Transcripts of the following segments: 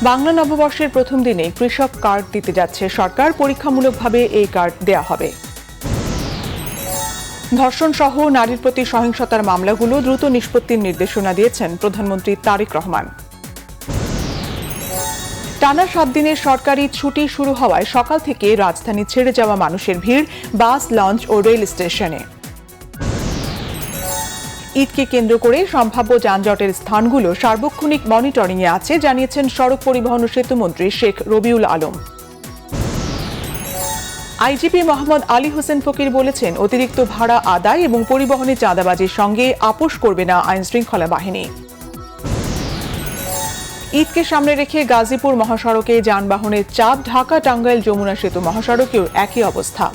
বাংলা নববর্ষের প্রথম দিনে কৃষক কার্ড দিতে যাচ্ছে সরকার। পরীক্ষামূলকভাবে এই কার্ড দেয়া হবে। ধর্ষণ সহ নারীর প্রতি সহিংসতার মামলাগুলো দ্রুত নিষ্পত্তির নির্দেশনা দিয়েছেন প্রধানমন্ত্রী তারেক রহমান। টানা 7 দিনের সরকারি ছুটি শুরু হওয়ায় সকাল থেকে রাজধানী ছেড়ে যাওয়া মানুষের ভিড় বাস, লঞ্চ ও রেল স্টেশনে। ঈদকে কেন্দ্র করে সম্ভাব্য যানজটের স্থানগুলো সার্বক্ষণিক মনিটরিংয়ে আছে, জানিয়েছেন সড়ক পরিবহন ও সেতুমন্ত্রী শেখ রবিউল আলম। আইজিপি মোহাম্মদ আলী হোসেন ফকির বলেছেন, অতিরিক্ত ভাড়া আদায় এবং পরিবহনে চাঁদাবাজির সঙ্গে আপোষ করবে না আইনশৃঙ্খলা বাহিনী। ঈদকে সামনে রেখে গাজীপুর মহাসড়কে যানবাহনের চাপ। ঢাকা টাঙ্গাইল যমুনা সেতু মহাসড়কেও একই অবস্থা।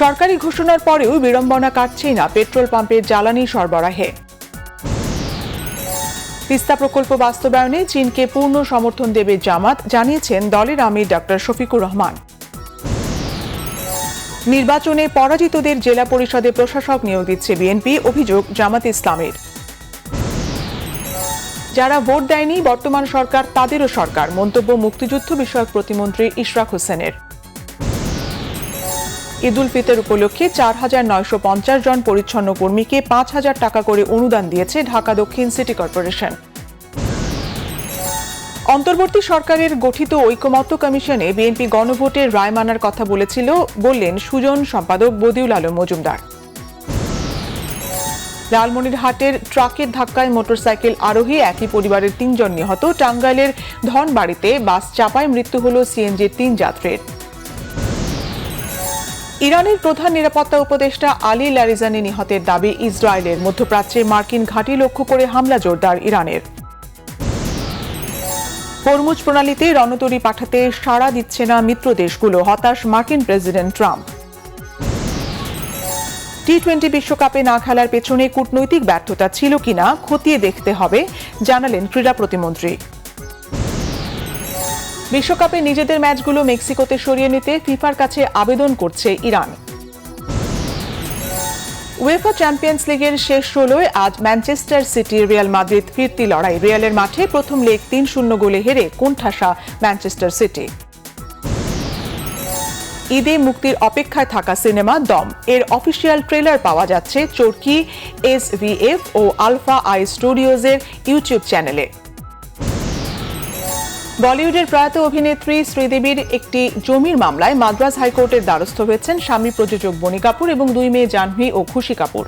সরকারি ঘোষণার পরেও বিড়ম্বনা কাটছেই না পেট্রোল পাম্পের জ্বালানি সরবরাহে। তিস্তা প্রকল্প বাস্তবায়নে চীনকে পূর্ণ সমর্থন দেবে জামাত, জানিয়েছেন দলের আমির ডক্টর শফিকুর রহমান। নির্বাচনে পরাজিতদের জেলা পরিষদে প্রশাসক নিয়োগ দিচ্ছে বিএনপি, অভিযোগ জামাত ইসলামের। যারা ভোট দেয়নি বর্তমান সরকার তাদেরও সরকার, মন্তব্য মুক্তিযুদ্ধ বিষয়ক প্রতিমন্ত্রী ইশরাক হোসেনের। ঈদ উল ফিতর উপলক্ষে 4,950 জন পরিচ্ছন্ন কর্মীকে 5,000 টাকা করে অনুদান দিয়েছে ঢাকা দক্ষিণ সিটি কর্পোরেশন। অন্তর্বর্তী সরকারের গঠিত ঐকমত্য কমিশনে বিএনপি গণভোটের রায় মানার কথা বললেন সুজন সম্পাদক বদিউল আলম মজুমদার। লালমনিরহাটের ট্রাকের ধাক্কায় মোটরসাইকেল আরোহী একই পরিবারের 3 জন নিহত। টাঙ্গাইলের ধনবাড়িতে বাস চাপায় মৃত্যু হল সিএনজির 3 যাত্রীর। ইরানের প্রধান নিরাপত্তা উপদেষ্টা আলী লারিজানি নিহতের দাবি ইসরায়েলের। মধ্যপ্রাচ্যে মার্কিন ঘাঁটি লক্ষ্য করে হামলা জোরদার ইরানের। হরমুজ প্রণালীতে রণতরী পাঠাতে সাড়া দিচ্ছে না মিত্র দেশগুলো, হতাশ মার্কিন প্রেসিডেন্ট ট্রাম্প। টি-20 বিশ্বকাপে না খেলার পেছনে কূটনৈতিক ব্যর্থতা ছিল কিনা খতিয়ে দেখতে হবে, জানালেন ক্রীড়া প্রতিমন্ত্রী। বিশ্বকাপে নিজেদের ম্যাচগুলো মেক্সিকোতে সরিয়ে নিতে ফিফার কাছে আবেদন করছে ইরান। উয়েফা চ্যাম্পিয়ন্স লিগের শেষ 16-য় আজ ম্যানচেস্টার সিটি রিয়াল মাদ্রিদ ফিরতি লড়াই। রিয়ালের মাঠে প্রথম লেগ 3-0 গোলে হেরে কোণঠাসা ম্যানচেস্টার সিটি। ঈদে মুক্তির অপেক্ষায় থাকা সিনেমা দম এর অফিসিয়াল ট্রেলার পাওয়া যাচ্ছে চরকি, SVF ও আলফা আই স্টুডিওজের ইউটিউব চ্যানেলে। বলিউডের প্রয়াত অভিনেত্রী শ্রীদেবীর একটি জমির মামলায় মাদ্রাজ হাইকোর্টের দ্বারস্থ হয়েছেন স্বামী প্রযোজক বনি কাপুর এবং 2 মেয়ে জাহ্নবী ও খুশি কাপুর।